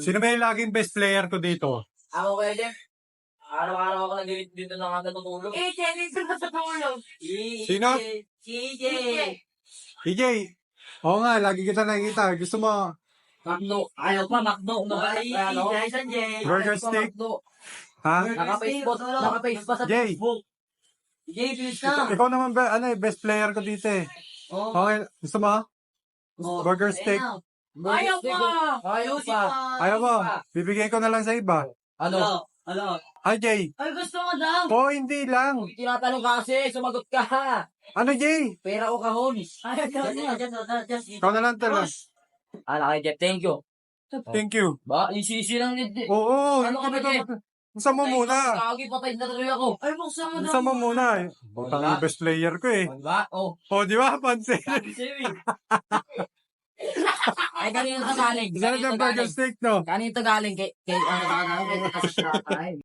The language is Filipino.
Sino ba yung laging best player ko dito? Ako pwede. Araw-araw ako nag-delete dito na nga natutulog. Dito ka sa tulog. Sino? CJ! PJ. Oo nga, lagi kita nakikita. Gusto mo Makdo. Ayaw pa, Makdo. burger steak? Ha? Naka-face pa sa Jay. Facebook. Jay, please na. Ikaw naman ba, best player ko dito eh. Oh. Okay, gusto mo? Burger steak. Ayaw pa. Ayaw pa. Ayaw mo, bibigay ko na lang sa iba. Ano? Ay, Jay. Ay, gusto mo daw. Oo, hindi lang. Tinatanong ka kasi, sumagot ka. Ano, Jay? Pera o kahon. Ikaw na lang tala. Kay Jeff, thank you. Thank you. Ba, sisi lang nito. Oo, Ano ka ba, Jay? Gusto mo muna. Kagi, patay na tuloy ako. Ay, buksan mo daw. Gusto mo muna. Butang yung best player ko eh. Diba? Oh. O, di ba? Pansin. Ay, kanino to galing? Isa na burger steak, no? Kanino to galing? Kay ano,